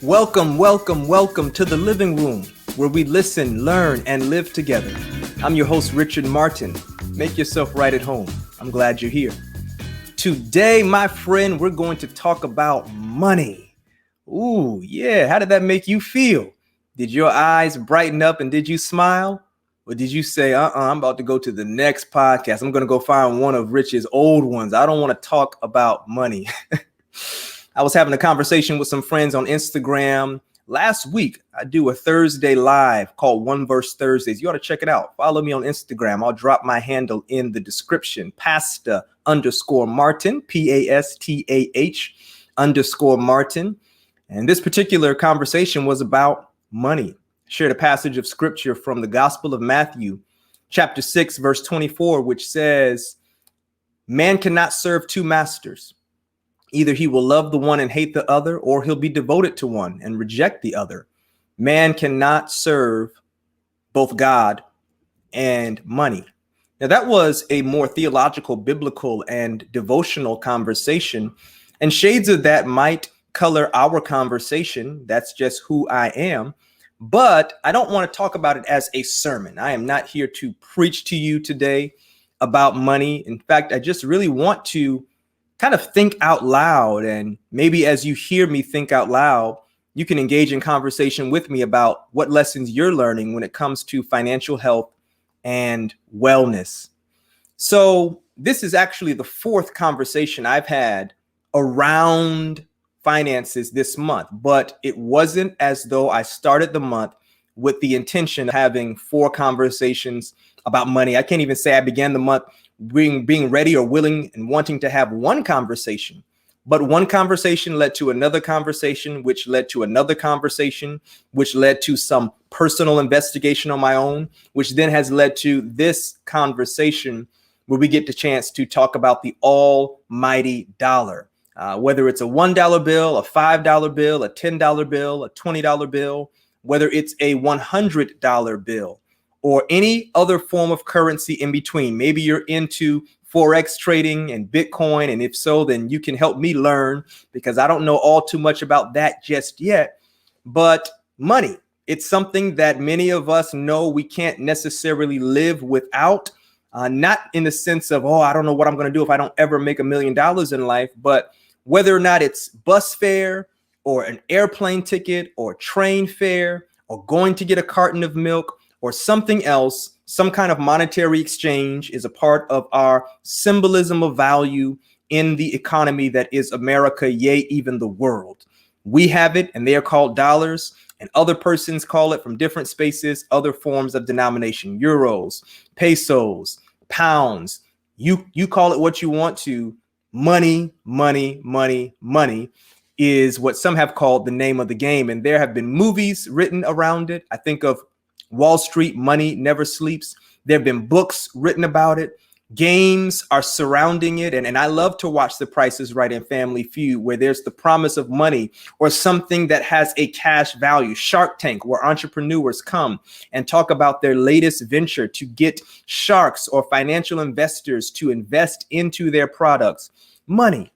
Welcome to the living room where we listen, learn, and live together. I'm your host, Richard Martin. Make yourself right at home. I'm glad you're here. Today, my friend, we're going to talk about money. Ooh, yeah. How did that make you feel? Did your eyes brighten up and did you smile? Or did you say, I'm about to go to the next podcast. I'm going to go find one of Rich's old ones. I don't want to talk about money. I was having a conversation with some friends on Instagram last week. I do a Thursday live called One Verse Thursdays. You ought to check it out. Follow me on Instagram. I'll drop my handle in the description. Pasta_Martin, PASTAH_Martin. And this particular conversation was about money. I shared a passage of scripture from the Gospel of Matthew, chapter 6, verse 24, which says, "Man cannot serve two masters. Either he will love the one and hate the other, or he'll be devoted to one and reject the other. Man cannot serve both God and money." Now, that was a more theological, biblical, and devotional conversation. And shades of that might color our conversation. That's just who I am. But I don't want to talk about it as a sermon. I am not here to preach to you today about money. In fact, I just really want to kind of think out loud. And maybe as you hear me think out loud, you can engage in conversation with me about what lessons you're learning when it comes to financial health and wellness. So this is actually the fourth conversation I've had around finances this month, but it wasn't as though I started the month with the intention of having four conversations about money. I can't even say I began the month being ready or willing and wanting to have one conversation, but one conversation led to another conversation, which led to another conversation, which led to some personal investigation on my own, which then has led to this conversation where we get the chance to talk about the almighty dollar, whether it's a $1 bill, a $5 bill, a $10 bill, a $20 bill, whether it's a $100 bill, or any other form of currency in between. Maybe you're into Forex trading and Bitcoin. And if so, then you can help me learn, because I don't know all too much about that just yet. But money, it's something that many of us know we can't necessarily live without, not in the sense of, I don't know what I'm going to do if I don't ever make $1 million in life, but whether or not it's bus fare or an airplane ticket or train fare or going to get a carton of milk, or something else, some kind of monetary exchange is a part of our symbolism of value in the economy that is America, yea, even the world. We have it, and they are called dollars, and other persons call it from different spaces, other forms of denomination, euros, pesos, pounds. You call it what you want to. Money is what some have called the name of the game. And there have been movies written around it. I think of Wall Street, Money Never Sleeps. There have been books written about it. Games are surrounding it. And I love to watch The Price is Right and Family Feud, where there's the promise of money or something that has a cash value. Shark Tank, where entrepreneurs come and talk about their latest venture to get sharks or financial investors to invest into their products. Money.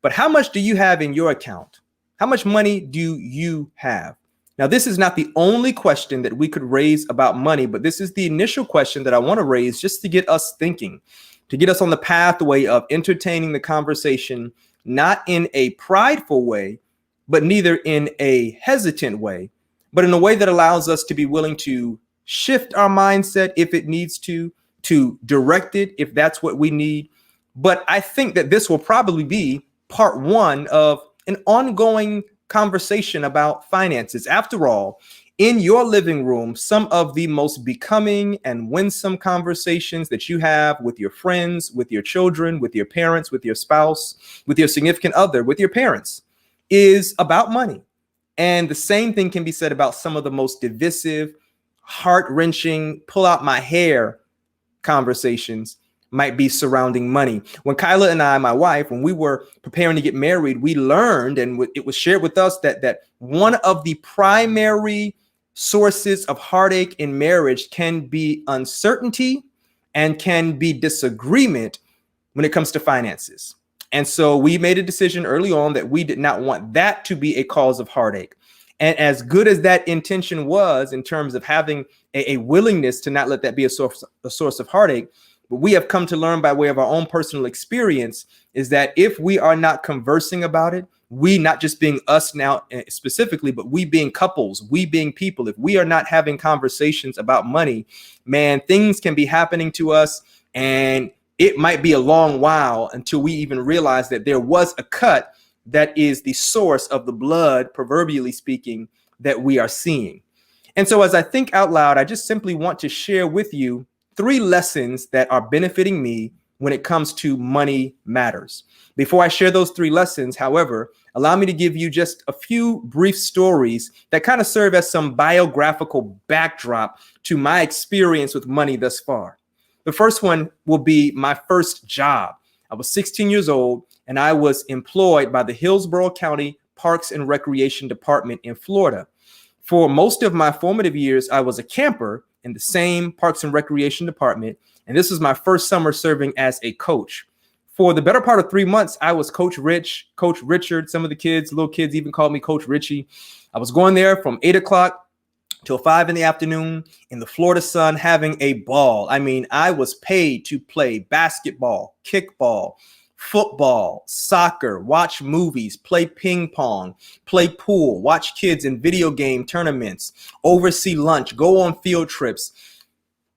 But how much do you have in your account? How much money do you have? Now, this is not the only question that we could raise about money, but this is the initial question that I want to raise just to get us thinking, to get us on the pathway of entertaining the conversation, not in a prideful way, but neither in a hesitant way, but in a way that allows us to be willing to shift our mindset if it needs to direct it if that's what we need. But I think that this will probably be part one of an ongoing conversation about finances. After all, in your living room, some of the most becoming and winsome conversations that you have with your friends, with your children, with your parents, with your spouse, with your significant other, with your parents, is about money. And the same thing can be said about some of the most divisive, heart-wrenching, pull out my hair conversations might be surrounding money. When Kyla and I, my wife, when we were preparing to get married, we learned, and it was shared with us, that one of the primary sources of heartache in marriage can be uncertainty and can be disagreement when it comes to finances. And so we made a decision early on that we did not want that to be a cause of heartache. And as good as that intention was in terms of having a willingness to not let that be a source of heartache, what we have come to learn by way of our own personal experience is that if we are not conversing about it, we not just being us now specifically, but we being couples, we being people, if we are not having conversations about money, man, things can be happening to us, and it might be a long while until we even realize that there was a cut that is the source of the blood, proverbially speaking, that we are seeing. And so as I think out loud, I just simply want to share with you 3 lessons that are benefiting me when it comes to money matters. Before I share those 3 lessons, however, allow me to give you just a few brief stories that kind of serve as some biographical backdrop to my experience with money thus far. The first one will be my first job. I was 16 years old and I was employed by the Hillsborough County Parks and Recreation Department in Florida. For most of my formative years, I was a camper in the same Parks and Recreation Department, and this was my first summer serving as a coach. For the better part of 3 months, I was Coach Rich, Coach Richard. Some of the kids, little kids even called me Coach Richie. I was going there from 8 o'clock till 5 in the afternoon in the Florida sun, having a ball. I mean, I was paid to play basketball, kickball, football, soccer, watch movies, play ping pong, play pool, watch kids in video game tournaments, oversee lunch, go on field trips.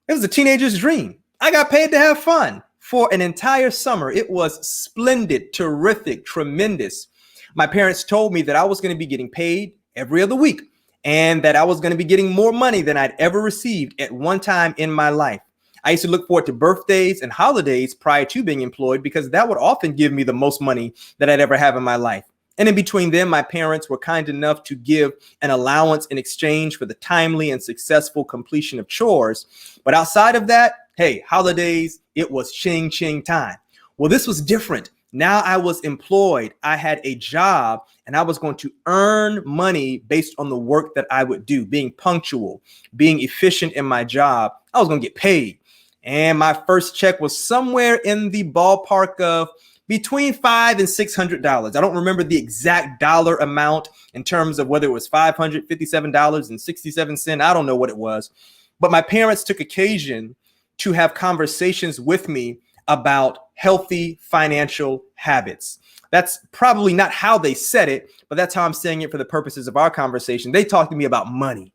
It was a teenager's dream. I got paid to have fun for an entire summer. It was splendid, terrific, tremendous. My parents told me that I was going to be getting paid every other week and that I was going to be getting more money than I'd ever received at one time in my life. I used to look forward to birthdays and holidays prior to being employed because that would often give me the most money that I'd ever have in my life. And in between them, my parents were kind enough to give an allowance in exchange for the timely and successful completion of chores. But outside of that, hey, holidays, it was ching ching time. Well, this was different. Now I was employed. I had a job and I was going to earn money based on the work that I would do, being punctual, being efficient in my job. I was going to get paid. And my first check was somewhere in the ballpark of between $500 and $600. I don't remember the exact dollar amount in terms of whether it was $557.67. I don't know what it was. But my parents took occasion to have conversations with me about healthy financial habits. That's probably not how they said it, but that's how I'm saying it for the purposes of our conversation. They talked to me about money.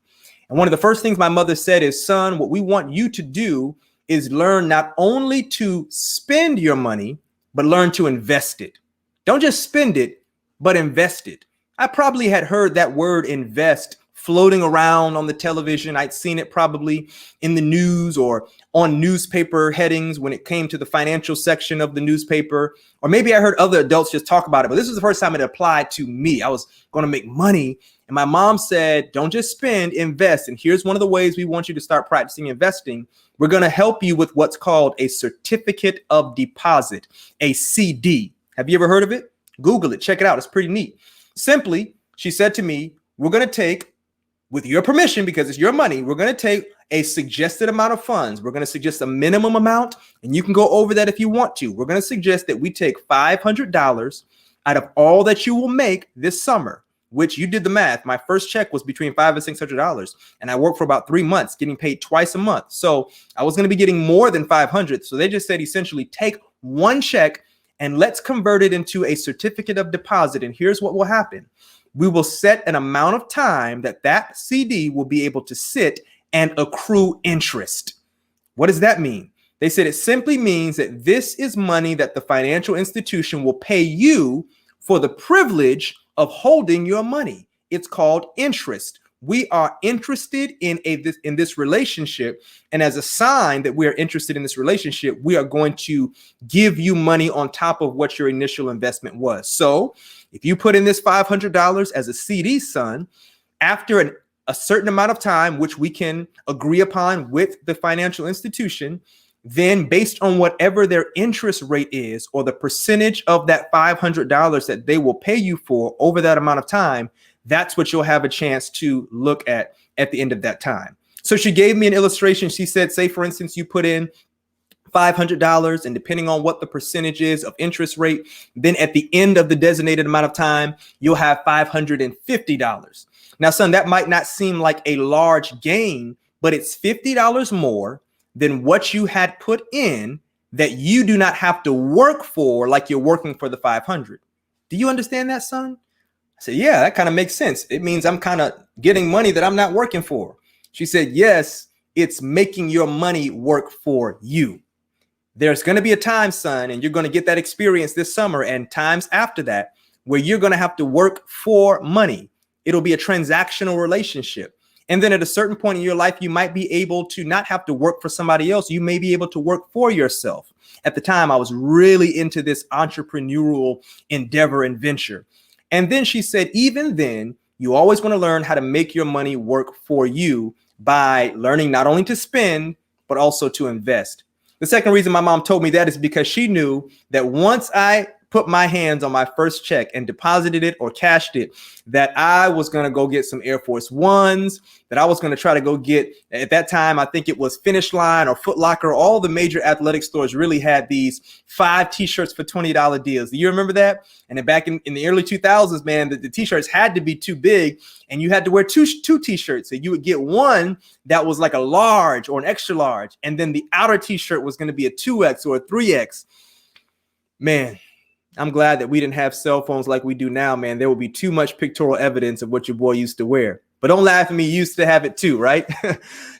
And one of the first things my mother said is, son, what we want you to do is learn not only to spend your money, but learn to invest it. Don't just spend it, but invest it. I probably had heard that word invest floating around on the television. I'd seen it probably in the news or on newspaper headings when it came to the financial section of the newspaper. Or maybe I heard other adults just talk about it, but this was the first time it applied to me. I was going to make money. And my mom said, don't just spend, invest. And here's one of the ways we want you to start practicing investing. We're going to help you with what's called a certificate of deposit, a CD. Have you ever heard of it? Google it. Check it out. It's pretty neat. Simply, she said to me, we're going to take, with your permission, because it's your money, we're going to take a suggested amount of funds. We're going to suggest a minimum amount, and you can go over that if you want to. We're going to suggest that we take $500 out of all that you will make this summer, which you did the math. My first check was between $500 and $600, and I worked for about 3 months, getting paid twice a month. So I was going to be getting more than 500. So they just said, essentially, take one check and let's convert it into a certificate of deposit. And here's what will happen. We will set an amount of time that that CD will be able to sit and accrue interest. What does that mean? They said it simply means that this is money that the financial institution will pay you for the privilege of holding your money. It's called interest. We are interested in this relationship. And as a sign that we are interested in this relationship, we are going to give you money on top of what your initial investment was. So if you put in this $500 as a CD, son, after a certain amount of time, which we can agree upon with the financial institution, then based on whatever their interest rate is or the percentage of that $500 that they will pay you for over that amount of time, that's what you'll have a chance to look at the end of that time. So she gave me an illustration. She said, say, for instance, you put in $500, and depending on what the percentage is of interest rate, then at the end of the designated amount of time, you'll have $550. Now, son, that might not seem like a large gain, but it's $50 more than what you had put in that you do not have to work for like you're working for the 500. Do you understand that, son? I said, yeah, that kind of makes sense. It means I'm kind of getting money that I'm not working for. She said, yes, it's making your money work for you. There's going to be a time, son, and you're going to get that experience this summer and times after that, where you're going to have to work for money. It'll be a transactional relationship. And then at a certain point in your life, you might be able to not have to work for somebody else. You may be able to work for yourself. At the time, I was really into this entrepreneurial endeavor and venture. And then she said, even then, you always want to learn how to make your money work for you by learning not only to spend, but also to invest. The second reason my mom told me that is because she knew that once I put my hands on my first check and deposited it or cashed it, that I was going to go get some Air Force Ones, that I was going to try to go get, at that time, I think it was Finish Line or Foot Locker. All the major athletic stores really had these 5 t-shirts for $20 deals. Do you remember that? And then back in the early 2000s, man, the t-shirts had to be too big and you had to wear two t-shirts. So you would get one that was like a large or an extra large. And then the outer t-shirt was going to be a 2X or a 3X. Man, I'm glad that we didn't have cell phones like we do now, man. There would be too much pictorial evidence of what your boy used to wear. But don't laugh at me, you used to have it too, right?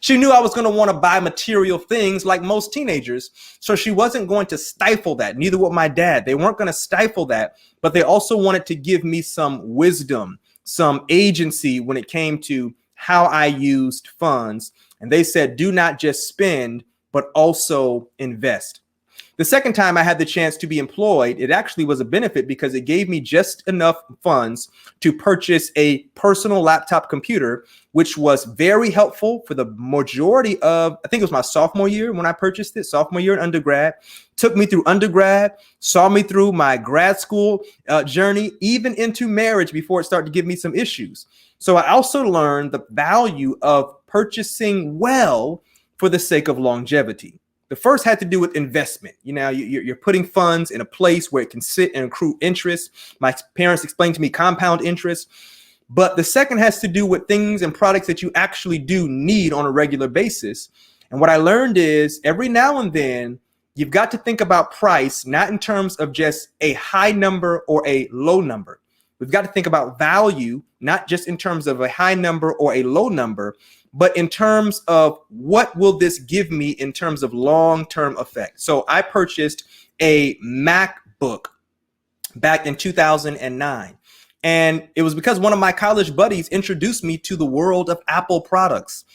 She knew I was going to want to buy material things like most teenagers. So she wasn't going to stifle that. Neither would my dad. They weren't going to stifle that, but they also wanted to give me some wisdom, some agency when it came to how I used funds. And they said, do not just spend, but also invest. The second time I had the chance to be employed, it actually was a benefit because it gave me just enough funds to purchase a personal laptop computer, which was very helpful for the majority of, I think it was my sophomore year when I purchased it, sophomore year in undergrad, took me through undergrad, saw me through my grad school journey, even into marriage before it started to give me some issues. So I also learned the value of purchasing well for the sake of longevity. The first had to do with investment. You know, you're putting funds in a place where it can sit and accrue interest. My parents explained to me compound interest. But the second has to do with things and products that you actually do need on a regular basis. And what I learned is every now and then, you've got to think about price, not in terms of just a high number or a low number. We've got to think about value, not just in terms of a high number or a low number, but in terms of what will this give me in terms of long-term effect. So I purchased a MacBook back in 2009. And it was because one of my college buddies introduced me to the world of Apple products.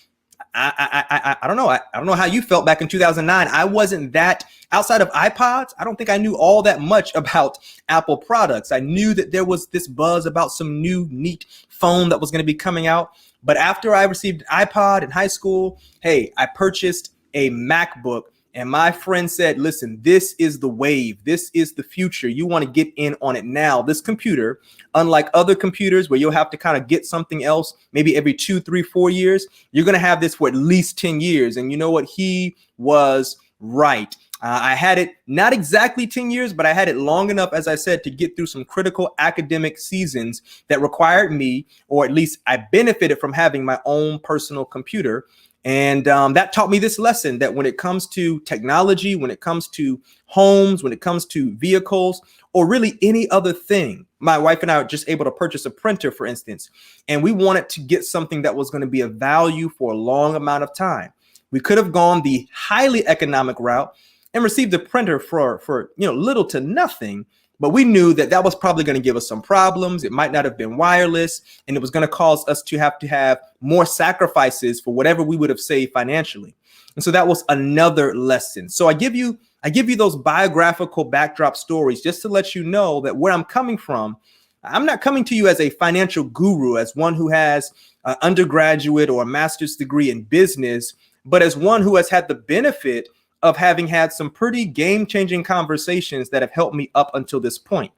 I don't know. I don't know how you felt back in 2009. I wasn't that, outside of iPods, I don't think I knew all that much about Apple products. I knew that there was this buzz about some new neat phone that was going to be coming out. But after I received an iPod in high school, hey, I purchased a MacBook. And my friend said, listen, this is the wave. This is the future. You want to get in on it now. This computer, unlike other computers where you'll have to kind of get something else maybe every 2, 3, 4 years, you're going to have this for at least 10 years. And you know what? He was right. I had it not exactly 10 years, but I had it long enough, as I said, to get through some critical academic seasons that required me, or at least I benefited from having my own personal computer. And that taught me this lesson, that when it comes to technology, when it comes to homes, when it comes to vehicles, or really any other thing, my wife and I were just able to purchase a printer, for instance, and we wanted to get something that was going to be of value for a long amount of time. We could have gone the highly economic route and received a printer for little to nothing. But we knew that that was probably going to give us some problems. It might not have been wireless, and it was going to cause us to have more sacrifices for whatever we would have saved financially. And so that was another lesson. So I give you those biographical backdrop stories just to let you know that where I'm coming from, I'm not coming to you as a financial guru, as one who has an undergraduate or a master's degree in business, but as one who has had the benefit of having had some pretty game-changing conversations that have helped me up until this point.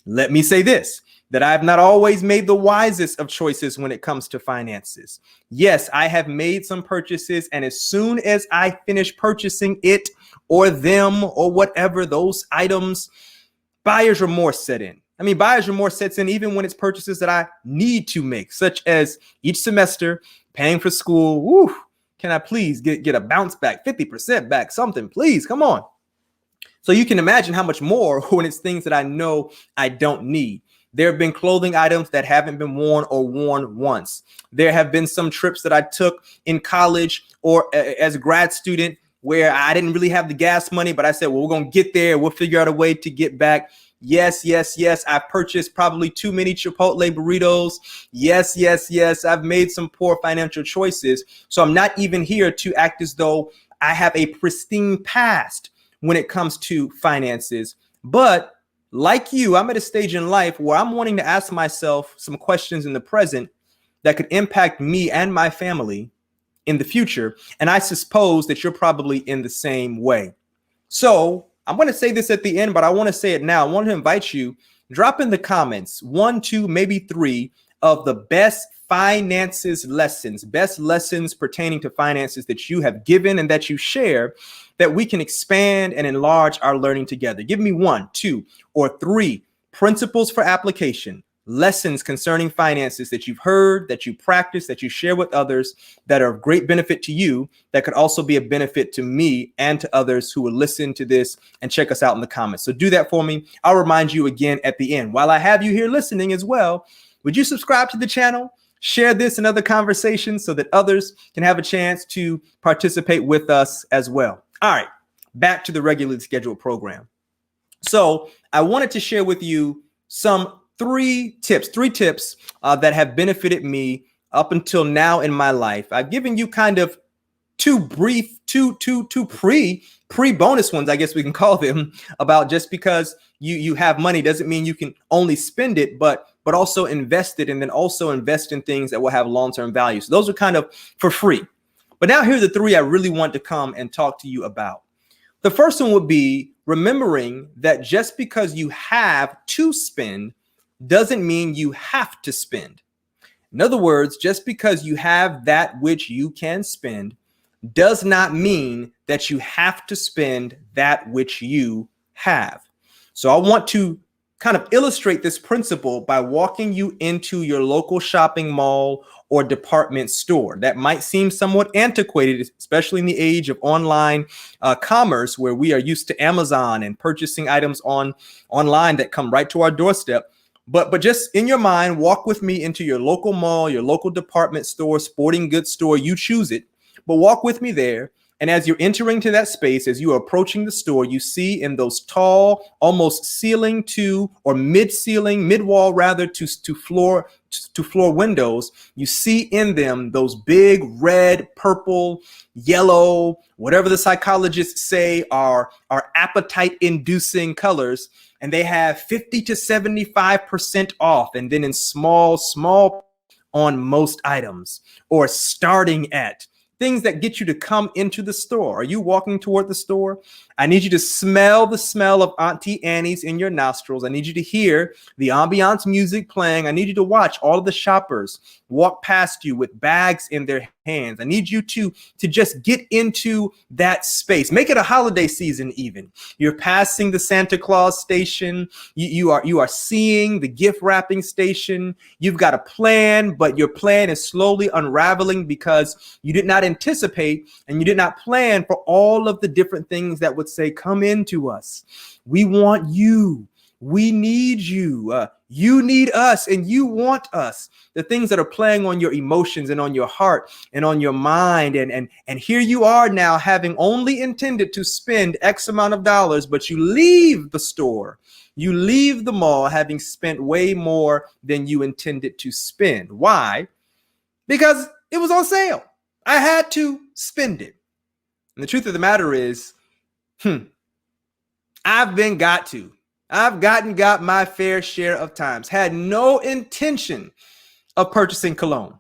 Let me say this, that I have not always made the wisest of choices when it comes to finances. Yes, I have made some purchases, and as soon as I finish purchasing it or them or whatever, those items, buyer's remorse set in. I mean, buyer's remorse sets in even when it's purchases that I need to make, such as each semester, paying for school. Woo, can I please get a bounce back, 50% back, something, please, come on. So you can imagine how much more when it's things that I know I don't need. There have been clothing items that haven't been worn or worn once. There have been some trips that I took in college or as a grad student where I didn't really have the gas money, but I said, well, we're going to get there. We'll figure out a way to get back. Yes, yes, yes. I purchased probably too many Chipotle burritos. Yes, yes, yes. I've made some poor financial choices. So I'm not even here to act as though I have a pristine past when it comes to finances. But like you, I'm at a stage in life where I'm wanting to ask myself some questions in the present that could impact me and my family in the future. And I suppose that you're probably in the same way. So I'm going to say this at the end, but I want to say it now. I want to invite you, drop in the comments 1, 2, maybe 3 of the best finances lessons, best lessons pertaining to finances that you have given and that you share, that we can expand and enlarge our learning together. Give me 1, 2, or 3 principles for application, lessons concerning finances that you've heard, that you practice, that you share with others, that are of great benefit to you, that could also be a benefit to me and to others who will listen to this and check us out in the comments. So do that for me. I'll remind you again at the end. While I have you here listening as well, would you subscribe to the channel? Share this and other conversations so that others can have a chance to participate with us as well. All right, back to the regularly scheduled program. So I wanted to share with you some three tips that have benefited me up until now in my life. I've given you kind of two pre-bonus ones, I guess we can call them, about just because you have money doesn't mean you can only spend it, but also invest it, and then also invest in things that will have long-term value. So those are kind of for free. But now here are the 3 I really want to come and talk to you about. The first one would be remembering that just because you have to spend doesn't mean you have to spend. In other words, just because you have that which you can spend does not mean that you have to spend that which you have. So I want to kind of illustrate this principle by walking you into your local shopping mall or department store. That might seem somewhat antiquated, especially in the age of online commerce, where we are used to Amazon and purchasing items online that come right to our doorstep. But just in your mind, walk with me into your local mall, your local department store, sporting goods store, you choose it, but walk with me there. And as you're entering to that space, as you are approaching the store, you see in those tall, almost ceiling to, or mid-ceiling, mid-wall rather, to floor windows, you see in them those big red, purple, yellow, whatever the psychologists say are appetite-inducing colors. And they have 50 to 75% off, and then in small on most items, or starting at things that get you to come into the store. Are you walking toward the store? I need you to smell the smell of Auntie Annie's in your nostrils. I need you to hear the ambiance music playing. I need you to watch all of the shoppers walk past you with bags in their hands. I need you to just get into that space. Make it a holiday season even. You're passing the Santa Claus station. You are seeing the gift wrapping station. You've got a plan, but your plan is slowly unraveling because you did not anticipate and you did not plan for all of the different things that would say, come into us. We want you. We need you. You need us and you want us. The things that are playing on your emotions and on your heart and on your mind. And here you are now, having only intended to spend X amount of dollars, but you leave the store. You leave the mall having spent way more than you intended to spend. Why? Because it was on sale. I had to spend it. And the truth of the matter is, I've got my fair share of times, had no intention of purchasing cologne.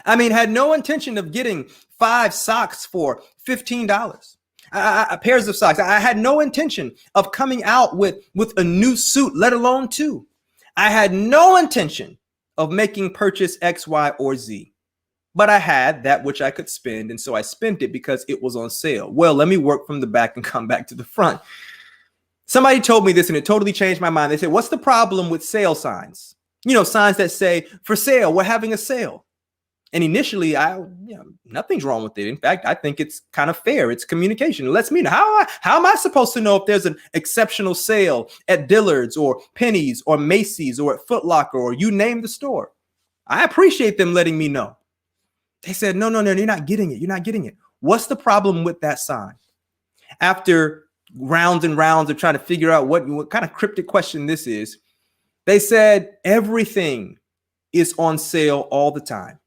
I mean, had no intention of getting 5 socks for $15. Pairs of socks. I had no intention of coming out with a new suit, let alone 2. I had no intention of making purchase X, Y, or Z. But I had that which I could spend, and so I spent it because it was on sale. Well, let me work from the back and come back to the front. Somebody told me this and it totally changed my mind. They said, what's the problem with sale signs? Signs that say for sale, we're having a sale. And initially, nothing's wrong with it. In fact, I think it's kind of fair. It's communication. It lets me know how am I supposed to know if there's an exceptional sale at Dillard's or Penny's or Macy's or at Foot Locker or you name the store. I appreciate them letting me know. They said, no, you're not getting it. You're not getting it. What's the problem with that sign? After rounds and rounds of trying to figure out what kind of cryptic question this is, they said everything is on sale all the time.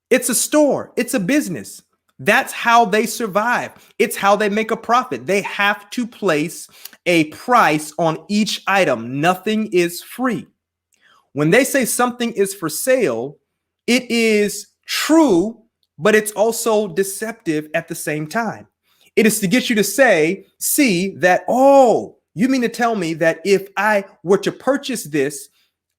It's a store. It's a business. That's how they survive. It's how they make a profit. They have to place a price on each item. Nothing is free. When they say something is for sale, it is true, but it's also deceptive at the same time. It is to get you to see that, oh, you mean to tell me that if I were to purchase this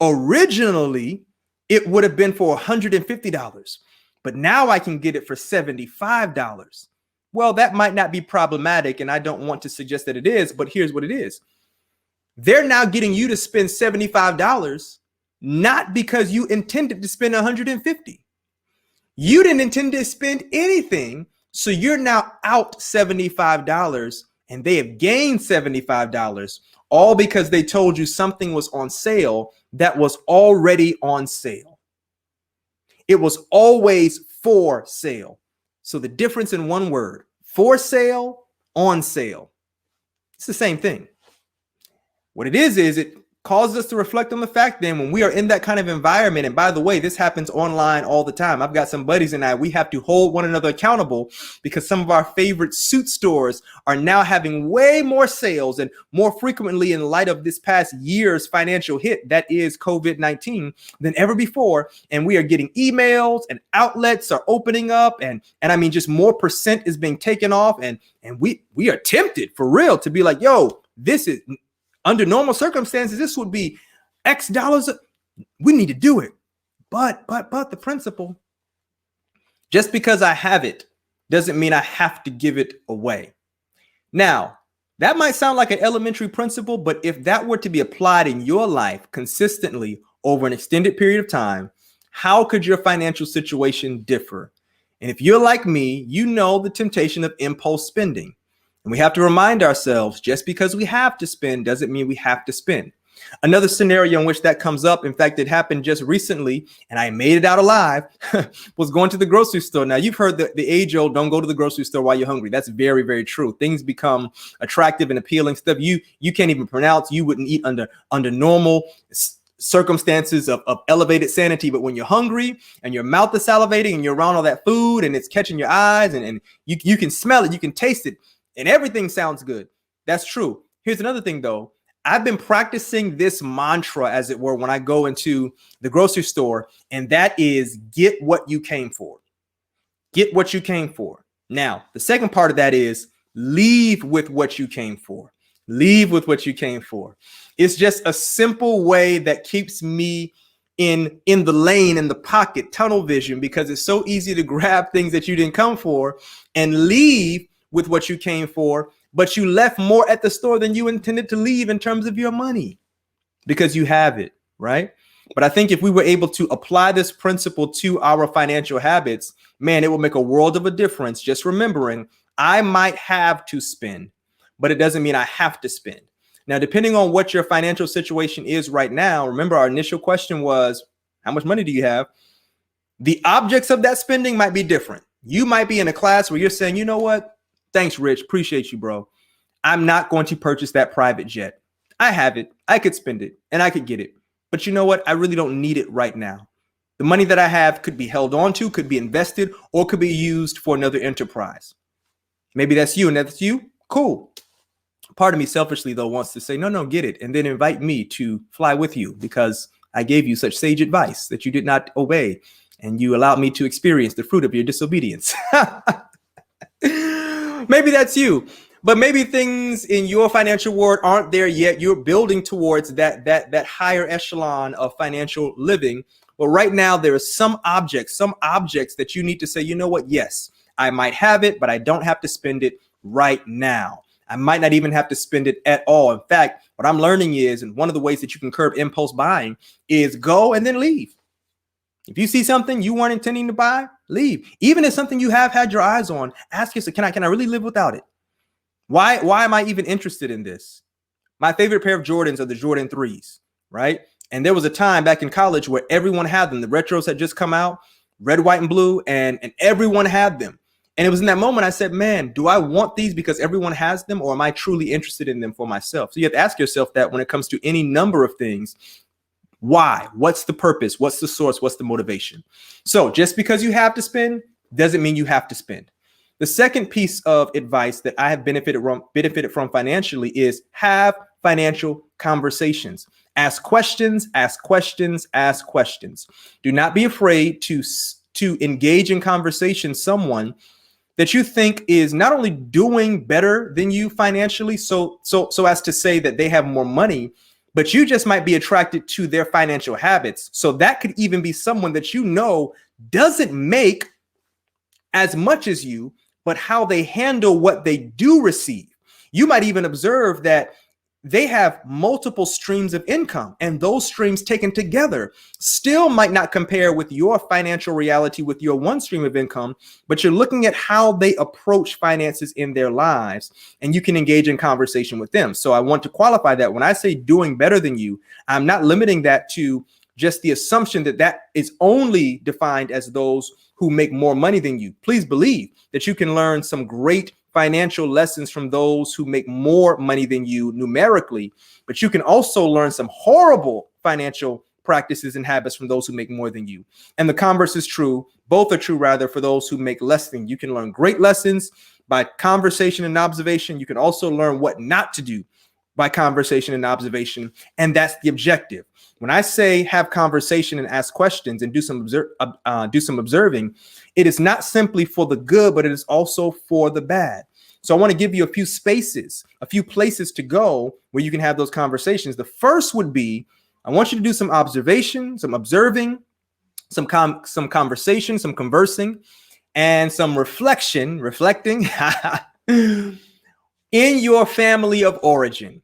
originally, it would have been for $150. But now I can get it for $75. Well, that might not be problematic, and I don't want to suggest that it is, but here's what it is. They're now getting you to spend $75, not because you intended to spend $150. You didn't intend to spend anything, so you're now out $75, and they have gained $75, all because they told you something was on sale that was already on sale. It was always for sale. So the difference in one word, for sale, on sale. It's the same thing. What it is it causes us to reflect on the fact then when we are in that kind of environment, and by the way, this happens online all the time. I've got some buddies and we have to hold one another accountable because some of our favorite suit stores are now having way more sales and more frequently in light of this past year's financial hit that is COVID-19 than ever before. And we are getting emails and outlets are opening up and I mean, just more percent is being taken off. And we are tempted for real to be like, yo, this is under normal circumstances, this would be X dollars. We need to do it. But the principle, just because I have it doesn't mean I have to give it away. Now, that might sound like an elementary principle, but if that were to be applied in your life consistently over an extended period of time, how could your financial situation differ? And if you're like me, you know the temptation of impulse spending. And we have to remind ourselves, just because we have to spend doesn't mean we have to spend. Another scenario in which that comes up, in fact, it happened just recently, and I made it out alive, was going to the grocery store. Now, you've heard the age-old, don't go to the grocery store while you're hungry. That's very, very true. Things become attractive and appealing stuff you can't even pronounce. You wouldn't eat under normal circumstances of elevated sanity. But when you're hungry and your mouth is salivating and you're around all that food and it's catching your eyes and you can smell it, you can taste it, and everything sounds good. That's true. Here's another thing, though. I've been practicing this mantra, as it were, when I go into the grocery store, and that is get what you came for. Get what you came for. Now, the second part of that is leave with what you came for. Leave with what you came for. It's just a simple way that keeps me in the lane, in the pocket, tunnel vision, because it's so easy to grab things that you didn't come for and leave with what you came for, but you left more at the store than you intended to leave in terms of your money because you have it, right? But I think if we were able to apply this principle to our financial habits, man, it will make a world of a difference. Just remembering I might have to spend, but it doesn't mean I have to spend. Now, depending on what your financial situation is right now, remember our initial question was, how much money do you have? The objects of that spending might be different. You might be in a class where you're saying, you know what? Thanks, Rich. Appreciate you, bro. I'm not going to purchase that private jet. I have it. I could spend it and I could get it. But you know what? I really don't need it right now. The money that I have could be held on to, could be invested, or could be used for another enterprise. Maybe that's you and that's you. Cool. Part of me selfishly, though, wants to say, no, get it. And then invite me to fly with you because I gave you such sage advice that you did not obey. And you allowed me to experience the fruit of your disobedience. Maybe that's you, but maybe things in your financial world aren't there yet. You're building towards that higher echelon of financial living. But right now, there are some objects that you need to say, you know what? Yes, I might have it, but I don't have to spend it right now. I might not even have to spend it at all. In fact, what I'm learning is, and one of the ways that you can curb impulse buying is go and then leave. If you see something you weren't intending to buy, leave. Even if something you have had your eyes on, ask yourself, can I really live without it? Why am I even interested in this? My favorite pair of Jordans are the Jordan 3s, right? And there was a time back in college where everyone had them. The retros had just come out, red, white, and blue, and everyone had them. And it was in that moment I said, man, do I want these because everyone has them, or am I truly interested in them for myself? So you have to ask yourself that when it comes to any number of things. Why? What's the purpose? What's the source? What's the motivation? So just because you have to spend doesn't mean you have to spend. The second piece of advice that I have benefited from financially is have financial conversations. Ask questions, ask questions, ask questions. Do not be afraid to engage in conversation someone that you think is not only doing better than you financially, so as to say that they have more money, but you just might be attracted to their financial habits. So that could even be someone that you know doesn't make as much as you, but how they handle what they do receive. You might even observe that they have multiple streams of income, and those streams taken together still might not compare with your financial reality with your one stream of income, but you're looking at how they approach finances in their lives, and you can engage in conversation with them. So I want to qualify that when I say doing better than you, I'm not limiting that to just the assumption that that is only defined as those who make more money than you. Please believe that you can learn some great financial lessons from those who make more money than you numerically, but you can also learn some horrible financial practices and habits from those who make more than you. And the converse is true. Both are true, rather, for those who make less than you. You can learn great lessons by conversation and observation. You can also learn what not to do by conversation and observation. And that's the objective. When I say have conversation and ask questions and do some observing, it is not simply for the good, but it is also for the bad. So I want to give you a few spaces, a few places to go where you can have those conversations. The first would be, I want you to do some observation, some observing, some conversation, some conversing, and some reflecting in your family of origin.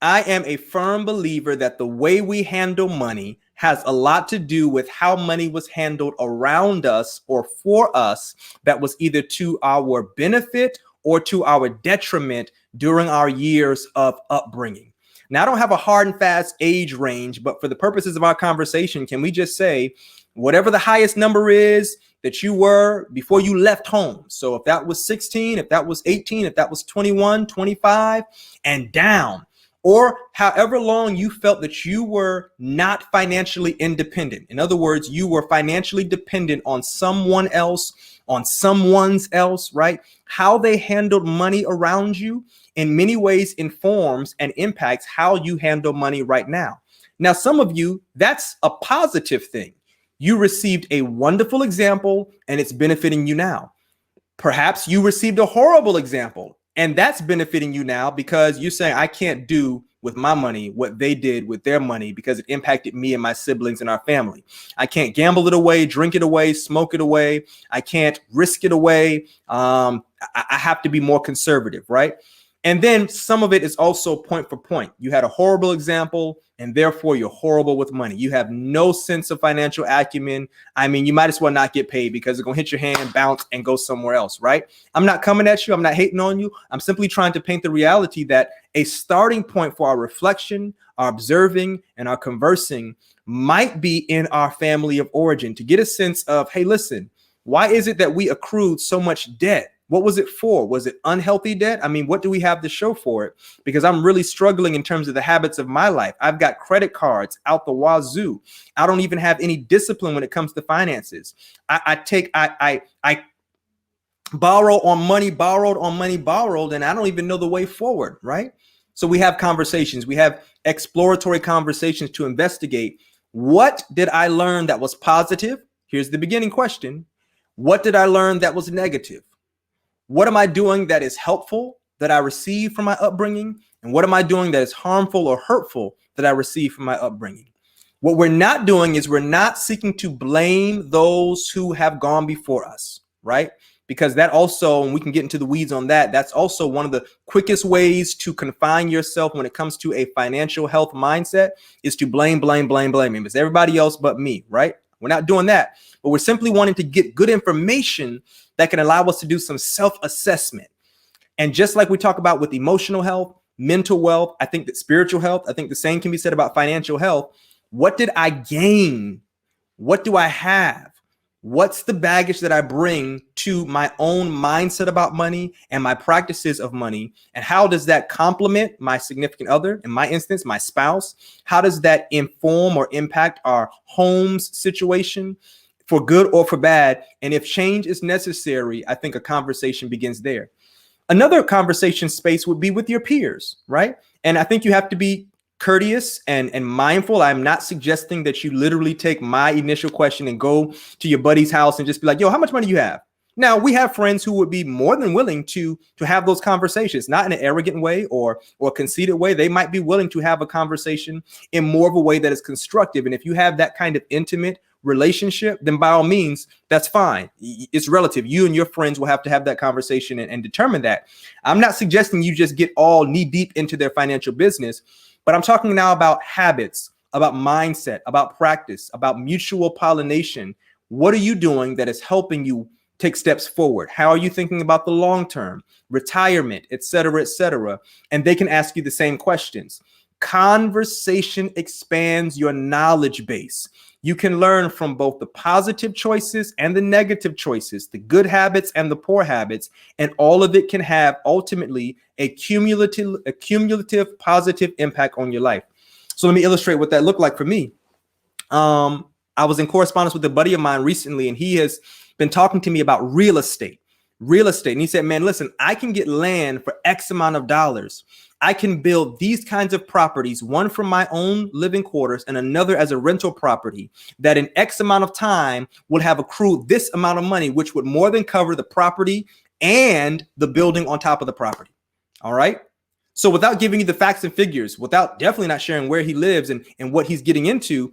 I am a firm believer that the way we handle money has a lot to do with how money was handled around us or for us that was either to our benefit or to our detriment during our years of upbringing. Now, I don't have a hard and fast age range, but for the purposes of our conversation, can we just say whatever the highest number is that you were before you left home? So if that was 16, if that was 18, if that was 21, 25 and down, or however long you felt that you were not financially independent. In other words, you were financially dependent on someone else, on someone's else, right? How they handled money around you in many ways informs and impacts how you handle money right now. Now, some of you, that's a positive thing. You received a wonderful example and it's benefiting you now. Perhaps you received a horrible example and that's benefiting you now because you're saying, I can't do with my money what they did with their money because it impacted me and my siblings and our family. I can't gamble it away, drink it away, smoke it away. I can't risk it away. I have to be more conservative, right? And then some of it is also point for point. You had a horrible example and therefore you're horrible with money. You have no sense of financial acumen. I mean, you might as well not get paid because it's going to hit your hand, bounce, and go somewhere else, right? I'm not coming at you. I'm not hating on you. I'm simply trying to paint the reality that a starting point for our reflection, our observing, and our conversing might be in our family of origin to get a sense of, hey, listen, why is it that we accrued so much debt? What was it for? Was it unhealthy debt? I mean, what do we have to show for it? Because I'm really struggling in terms of the habits of my life. I've got credit cards out the wazoo. I don't even have any discipline when it comes to finances. I borrow on money, borrowed on money, borrowed, and I don't even know the way forward, right? So we have conversations. We have exploratory conversations to investigate. What did I learn that was positive? Here's the beginning question. What did I learn that was negative? What am I doing that is helpful that I received from my upbringing? And what am I doing that is harmful or hurtful that I received from my upbringing? What we're not doing is we're not seeking to blame those who have gone before us, right? because that also, and we can get into the weeds on that, that's also one of the quickest ways to confine yourself when it comes to a financial health mindset, is to blame. It's everybody else but me, right? We're not doing that, but we're simply wanting to get good information that can allow us to do some self-assessment. And just like we talk about with emotional health, mental wealth, I think that spiritual health, I think the same can be said about financial health. What did I gain? What do I have? What's the baggage that I bring to my own mindset about money and my practices of money? And how does that complement my significant other, in my instance, my spouse? How does that inform or impact our home's situation for good or for bad? And if change is necessary, I think a conversation begins there. Another conversation space would be with your peers, right? And I think you have to be courteous and mindful. I'm not suggesting that you literally take my initial question and go to your buddy's house and just be like, yo, how much money do you have? Now, we have friends who would be more than willing to have those conversations, not in an arrogant way or conceited way. They might be willing to have a conversation in more of a way that is constructive. And if you have that kind of intimate relationship, then by all means, that's fine. It's relative. You and your friends will have to have that conversation and determine that. I'm not suggesting you just get all knee deep into their financial business, but I'm talking now about habits, about mindset, about practice, about mutual pollination. What are you doing that is helping you take steps forward? How are you thinking about the long term, retirement, et cetera, et cetera? And they can ask you the same questions. Conversation expands your knowledge base. You can learn from both the positive choices and the negative choices, the good habits and the poor habits, and all of it can have ultimately a cumulative positive impact on your life. So let me illustrate what that looked like for me. I was in correspondence with a buddy of mine recently, and he has been talking to me about real estate. And he said, man, listen, I can get land for X amount of dollars. I can build these kinds of properties, one from my own living quarters and another as a rental property, that in X amount of time would have accrued this amount of money, which would more than cover the property and the building on top of the property. All right. So without giving you the facts and figures, without definitely not sharing where he lives and what he's getting into,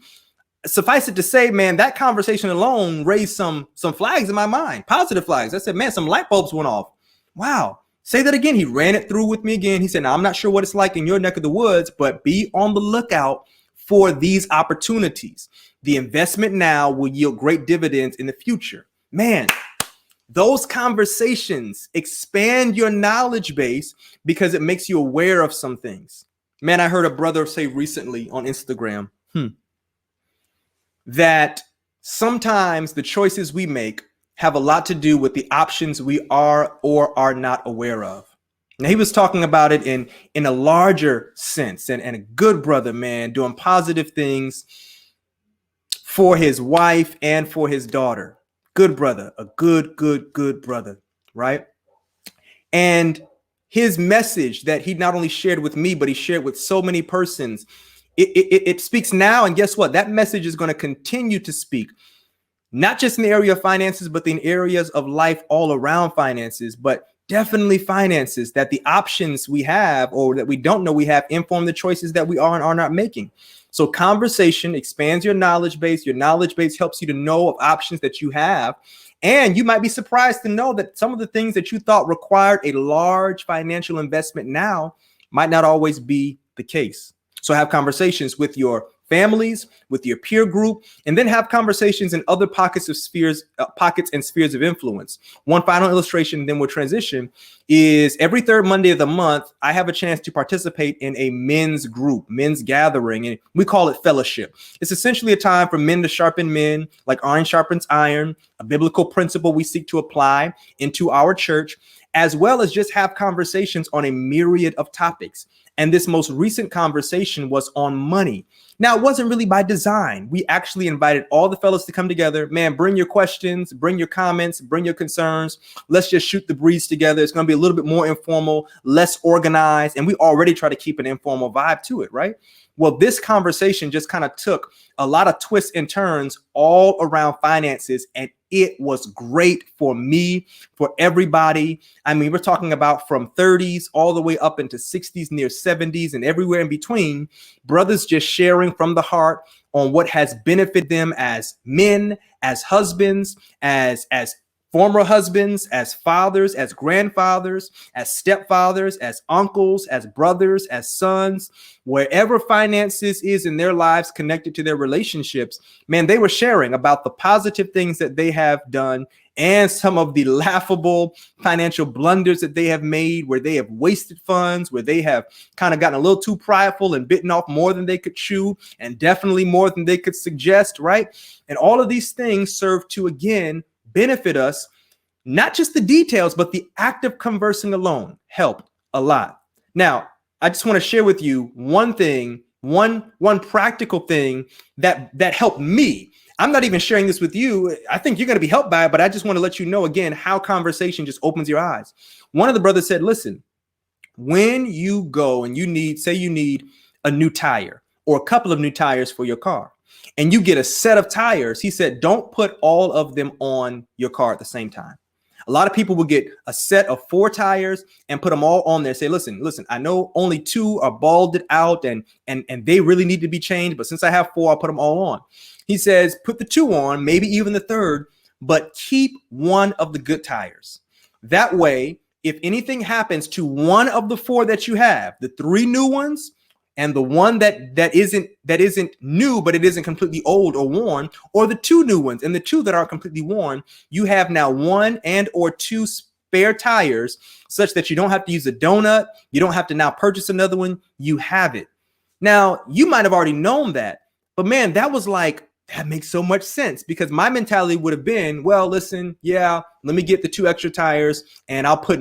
suffice it to say, man, that conversation alone raised some flags in my mind, positive flags. I said, man, some light bulbs went off. Wow. Say that again. He ran it through with me again. He said, now, I'm not sure what it's like in your neck of the woods, but be on the lookout for these opportunities. The investment now will yield great dividends in the future. Man, those conversations expand your knowledge base because it makes you aware of some things. Man, I heard a brother say recently on Instagram that sometimes the choices we make have a lot to do with the options we are or are not aware of. Now, he was talking about it in a larger sense, and a good brother, man, doing positive things for his wife and for his daughter. Good brother, a good brother, right? And his message that he not only shared with me, but he shared with so many persons, it speaks now. And guess what? That message is going to continue to speak, not just in the area of finances, but in areas of life all around finances, but definitely finances, that the options we have or that we don't know we have inform the choices that we are and are not making. So conversation expands your knowledge base. Your knowledge base helps you to know of options that you have. And you might be surprised to know that some of the things that you thought required a large financial investment now might not always be the case. So have conversations with your families, with your peer group, and then have conversations in other pockets and spheres of influence. One final illustration, then we'll transition, is every third Monday of the month, I have a chance to participate in a men's group, men's gathering, and we call it fellowship. It's essentially a time for men to sharpen men, like iron sharpens iron, a biblical principle we seek to apply into our church, as well as just have conversations on a myriad of topics. And this most recent conversation was on money. Now, it wasn't really by design. We actually invited all the fellas to come together. Man, bring your questions, bring your comments, bring your concerns. Let's just shoot the breeze together. It's going to be a little bit more informal, less organized. And we already try to keep an informal vibe to it, right? Well, this conversation just kind of took a lot of twists and turns all around finances, and it was great for me, for everybody. I mean, we're talking about from 30s all the way up into 60s, near 70s, and everywhere in between. Brothers just sharing from the heart on what has benefited them as men, as husbands, as former husbands, as fathers, as grandfathers, as stepfathers, as uncles, as brothers, as sons, wherever finances is in their lives connected to their relationships, man, they were sharing about the positive things that they have done and some of the laughable financial blunders that they have made, where they have wasted funds, where they have kind of gotten a little too prideful and bitten off more than they could chew, and definitely more than they could suggest, right? And all of these things serve to, again, benefit us. Not just the details, but the act of conversing alone helped a lot. Now, I just want to share with you one thing, one practical thing that helped me. I'm not even sharing this with you. I think you're going to be helped by it, but I just want to let you know again how conversation just opens your eyes. One of the brothers said, listen, when you go and say you need a new tire or a couple of new tires for your car, and you get a set of tires, he said, don't put all of them on your car at the same time. A lot of people will get a set of 4 tires and put them all on there. Say, listen, I know only 2 are balded out and they really need to be changed, but since I have 4, I'll put them all on. He says, put the 2 on, maybe even the 3rd, but keep one of the good tires. That way, if anything happens to one of the 4 that you have, the 3 new ones, and the one that isn't new, but it isn't completely old or worn, or the 2 new ones and the 2 that are completely worn, you have now 1 and or 2 spare tires, such that you don't have to use a donut. You don't have to now purchase another one. You have it. Now, you might have already known that, but man, that makes so much sense, because my mentality would have been, well, listen, yeah, let me get the 2 extra tires and I'll put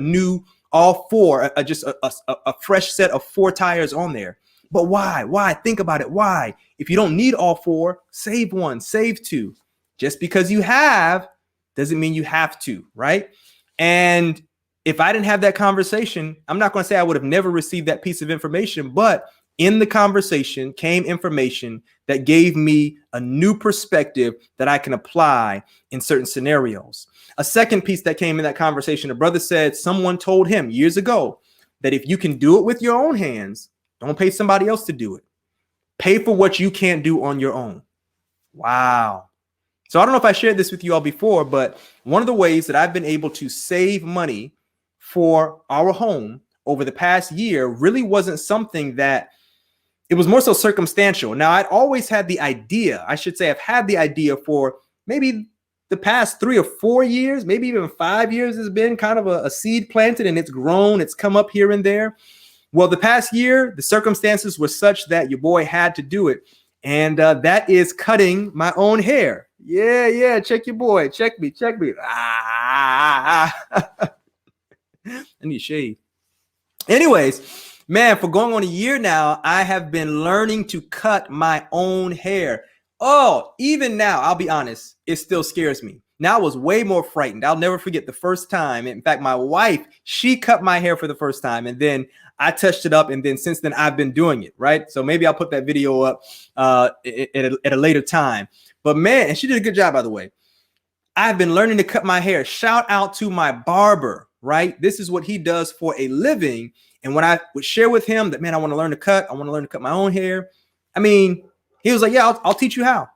all 4, just a fresh set of 4 tires on there. But why? Think about it. Why? If you don't need all 4, save 1, save 2. Just because you have doesn't mean you have to, right? And if I didn't have that conversation, I'm not going to say I would have never received that piece of information, but in the conversation came information that gave me a new perspective that I can apply in certain scenarios. A second piece that came in that conversation, a brother said someone told him years ago that if you can do it with your own hands, don't pay somebody else to do it. Pay for what you can't do on your own. Wow. So I don't know if I shared this with you all before, but one of the ways that I've been able to save money for our home over the past year really wasn't something that, it was more so circumstantial. Now, I'd always had the idea, I've had the idea for maybe the past 3 or 4 years, maybe even 5 years has been kind of a seed planted, and it's grown, it's come up here and there. Well, the past year, the circumstances were such that your boy had to do it. And that is cutting my own hair. Yeah. Check your boy. Check me. I need shade. Anyways, man, for going on a year now, I have been learning to cut my own hair. Oh, even now, I'll be honest, it still scares me. Now I was way more frightened. I'll never forget the first time. In fact, my wife, she cut my hair for the first time, and then I touched it up, and then since then I've been doing it, right? So maybe I'll put that video up at a later time. But man, and she did a good job, by the way. I've been learning to cut my hair. Shout out to my barber, right? This is what he does for a living. And when I would share with him that, man, I want to learn to cut my own hair. I mean, he was like, yeah, I'll teach you how.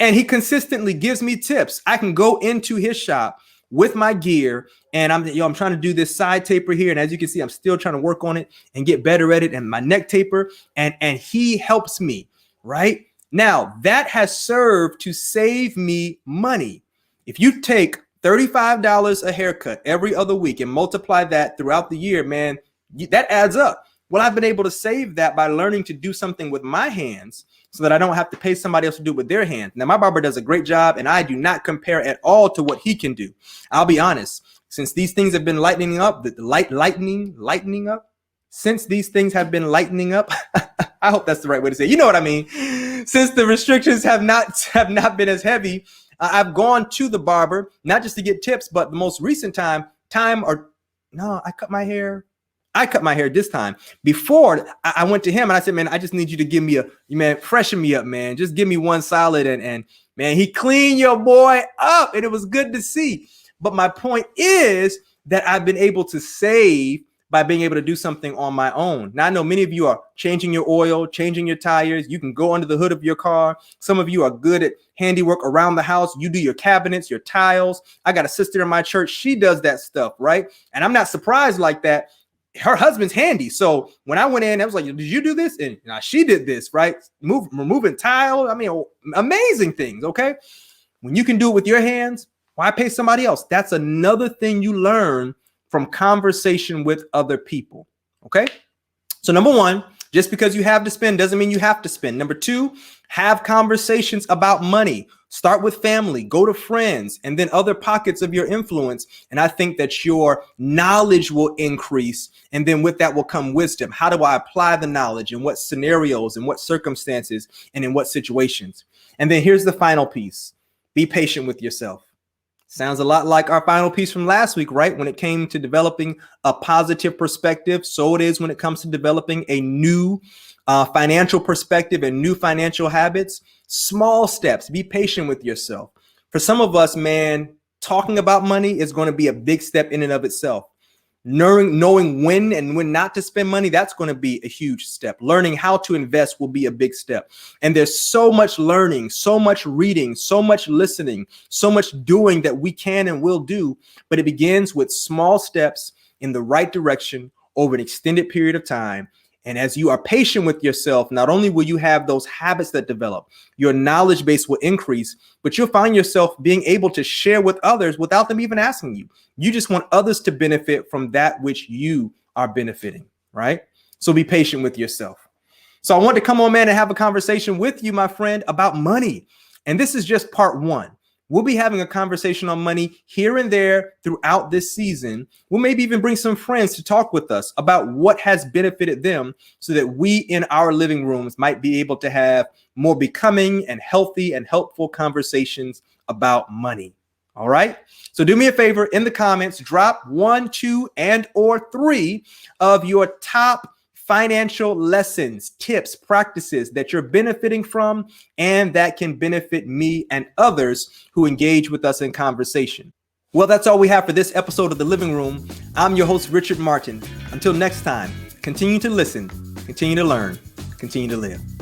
And he consistently gives me tips. I can go into his shop with my gear, and I'm trying to do this side taper here. And as you can see, I'm still trying to work on it and get better at it, and my neck taper. And he helps me, right? Now, that has served to save me money. If you take $35 a haircut every other week and multiply that throughout the year, man, that adds up. Well, I've been able to save that by learning to do something with my hands so that I don't have to pay somebody else to do it with their hands. Now, my barber does a great job, and I do not compare at all to what he can do. I'll be honest, since these things have been lightening up, since these things have been lightening up, I hope that's the right way to say it. You know what I mean? Since the restrictions have not been as heavy, I've gone to the barber, not just to get tips, but the most recent I cut my hair this time. Before, I went to him and I said, man, I just need you to give me freshen me up, man. Just give me one solid. And man, he cleaned your boy up, and it was good to see. But my point is that I've been able to save by being able to do something on my own. Now, I know many of you are changing your oil, changing your tires. You can go under the hood of your car. Some of you are good at handiwork around the house. You do your cabinets, your tiles. I got a sister in my church. She does that stuff, right? And I'm not surprised like that. Her husband's handy. So when I went in, I was like, did you do this? And she did this, right? Removing tile. I mean, amazing things, okay? When you can do it with your hands, why pay somebody else? That's another thing you learn from conversation with other people, okay? So number one, just because you have to spend doesn't mean you have to spend. Number two, have conversations about money. Start with family, go to friends, and then other pockets of your influence. And I think that your knowledge will increase. And then with that will come wisdom. How do I apply the knowledge? In what scenarios, in what circumstances, and in what situations? And then here's the final piece. Be patient with yourself. Sounds a lot like our final piece from last week, right? When it came to developing a positive perspective, so it is when it comes to developing a new financial perspective and new financial habits. Small steps. Be patient with yourself. For some of us, man, talking about money is going to be a big step in and of itself. Knowing when and when not to spend money, that's going to be a huge step. Learning how to invest will be a big step. And there's so much learning, so much reading, so much listening, so much doing that we can and will do. But it begins with small steps in the right direction over an extended period of time. And as you are patient with yourself, not only will you have those habits that develop, your knowledge base will increase, but you'll find yourself being able to share with others without them even asking you. You just want others to benefit from that which you are benefiting, right? So be patient with yourself. So I want to come on, man, and have a conversation with you, my friend, about money. And this is just part one. We'll be having a conversation on money here and there throughout this season. We'll maybe even bring some friends to talk with us about what has benefited them so that we in our living rooms might be able to have more becoming and healthy and helpful conversations about money. All right. So do me a favor in the comments, drop 1, 2, and/or 3 of your top financial lessons, tips, practices that you're benefiting from and that can benefit me and others who engage with us in conversation. Well, that's all we have for this episode of The Living Room. I'm your host, Richard Martin. Until next time, continue to listen, continue to learn, continue to live.